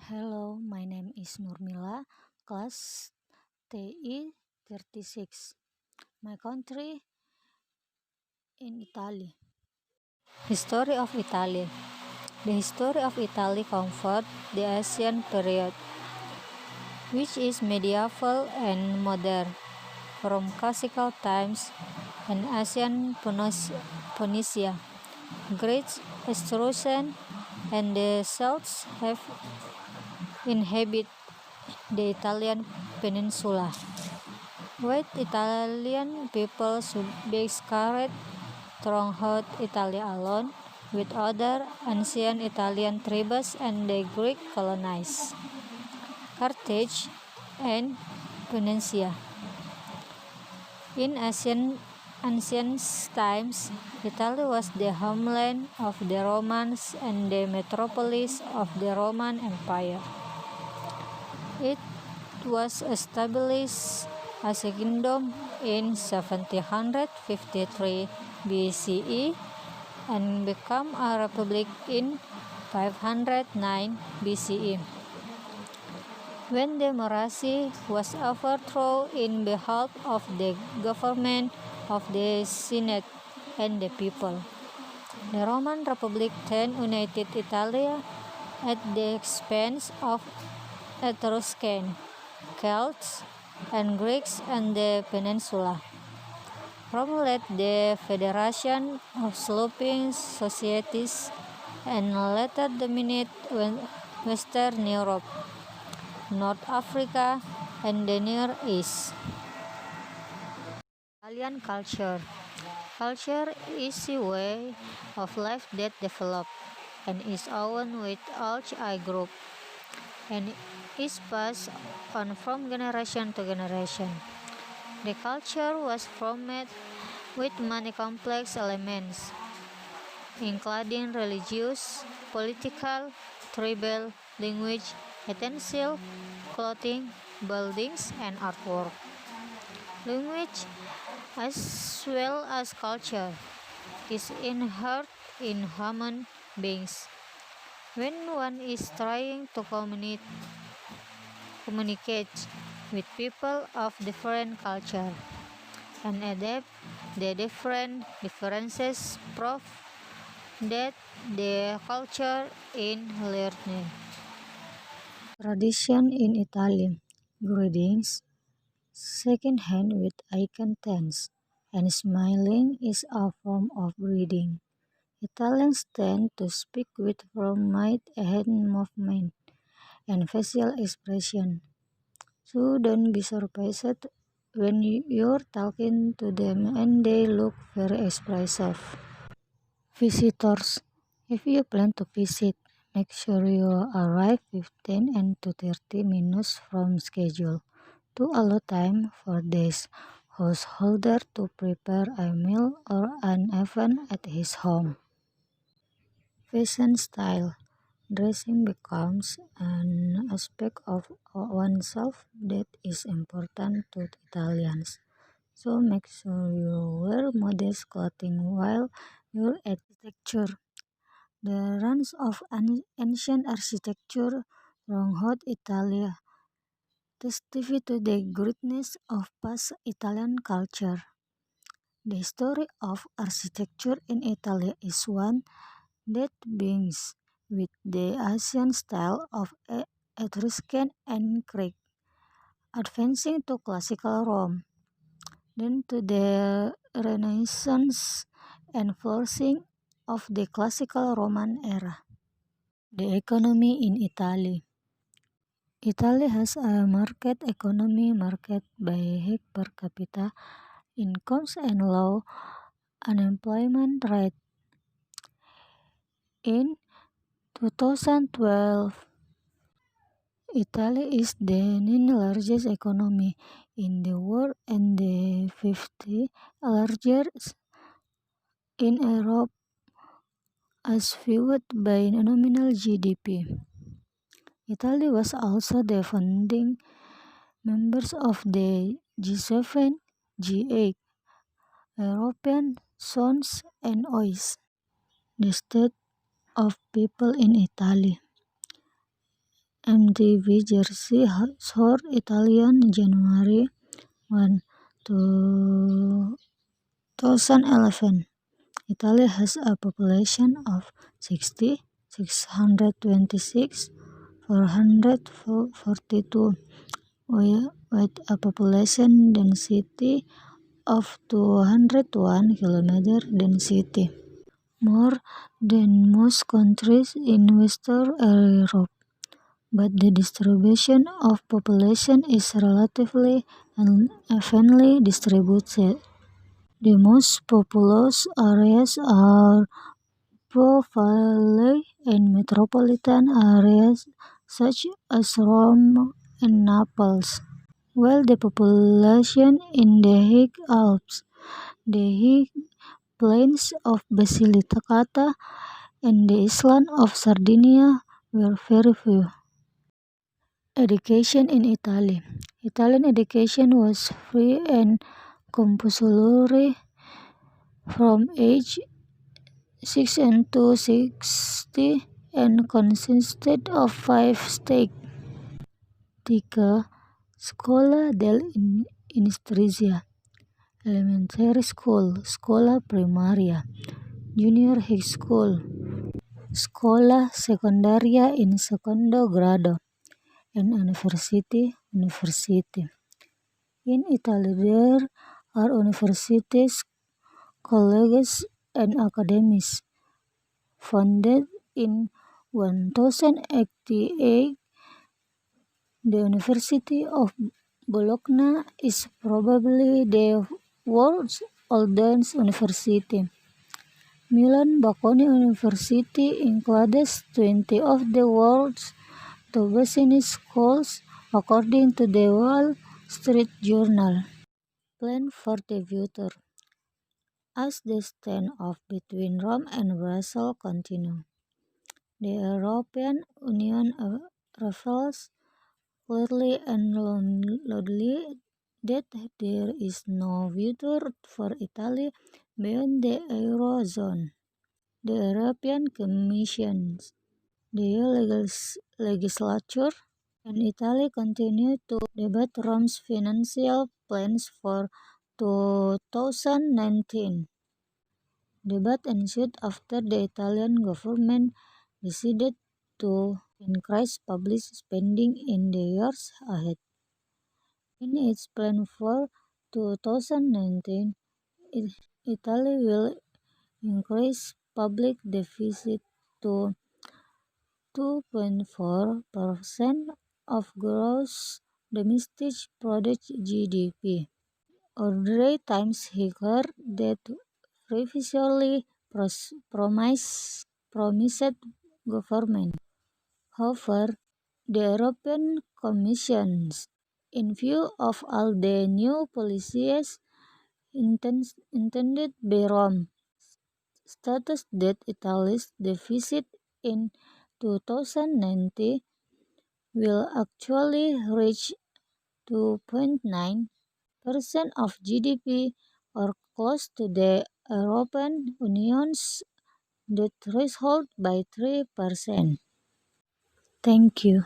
Hello, my name is Nurmila, class TI 36. My country in Italy. History of Italy. The history of Italy covers the ancient period, which is medieval and modern, from classical times and ancient Phoenicia, Greece, Etruscan, and the Celts have inhabited the Italian peninsula. White Italian people should be scared stronghold Italy alone with other ancient Italian tribes and the Greek colonized Carthage and Phoenicia. In ancient times, Italy was the homeland of the Romans and the metropolis of the Roman Empire. It was established as a kingdom in 753 BCE and became a republic in 509 BCE, when democracy was overthrown in behalf of the government of the Senate and the people. The Roman Republic then united Italy at the expense of Etruscan, Celts, and Greeks and the peninsula. Rome led the federation of sloping societies and later dominated Western Europe, North Africa, and the Near East. Italian culture. Culture is a way of life that develops and is owned with each group and is passed on from generation to generation. The culture was formed with many complex elements, including religious, political, tribal, language, utensil, clothing, buildings, and artwork. Language, as well as culture, is inherent in human beings. When one is trying to communicate with people of different culture and adapt the differences prove that the culture in learning. Tradition in Italy. Greetings, second hand with icon tense, and smiling is a form of greeting. Italians tend to speak with firm hand movement and facial expression. So don't be surprised when you're talking to them and they look very expressive. Visitors. If you plan to visit, make sure you arrive 15 and to 30 minutes from schedule to allow time for this householder to prepare a meal or an event at his home. Fashion style. Dressing becomes an aspect of oneself that is important to Italians. So make sure you wear modest clothing while you're at architecture. The ruins of ancient architecture throughout Italy testify to the greatness of past Italian culture. The history of architecture in Italy is one that begins with the ancient style of Etruscan and Greek, advancing to classical Rome, then to the Renaissance and flourishing of the classical Roman era. The economy in Italy. Italy has a market economy marked by high per capita incomes and low unemployment rate. In 2012, Italy is the ninth-largest economy in the world and the fifth largest in Europe as viewed by nominal GDP. Italy was also the founding members of the G7, G8, European zones and OIS. The state of people in Italy. MTV Jersey Shore Italian January 1, 2011. Italy has a population of 60,626,442 with a population density of 201 kilometer density, more than most countries in Western Europe. But the distribution of population is relatively unevenly distributed. The most populous areas are Po Valley and metropolitan areas such as Rome and Naples, while the population in the high Alps, the high plains of Basilicata, and the island of Sardinia were very few. Education in Italy. Italian education was free and compulsory from age 6 to 60 and consisted of 5 stages. Scuola dell'Istruzione, elementary school, scuola primaria, junior high school, scuola secondaria in secondo grado, and university. In Italy there are universities, colleges, and academies. Founded in 1088, the University of Bologna is probably the world's oldest university. Milan Bocconi University includes 20 of the world's top business schools, according to the Wall Street Journal. Plan for the future. As the standoff between Rome and Brussels continues, the European Union reveals clearly and loudly that there is no future for Italy beyond the Eurozone. The European Commission, the legislature, and Italy continue to debate Rome's financial plans for 2019. Debate ensued after the Italian government decided to increase public spending in the years ahead. In its plan for 2019, Italy will increase public deficit to 2.4% of gross domestic product (GDP), or 3 times higher than previously promised government. However, the European Commission, in view of all the new policies intended by Rome, stated that Italy's deficit in 2019 will actually reach 2.9% of GDP, or close to the European Union's debt threshold by 3%. Thank you.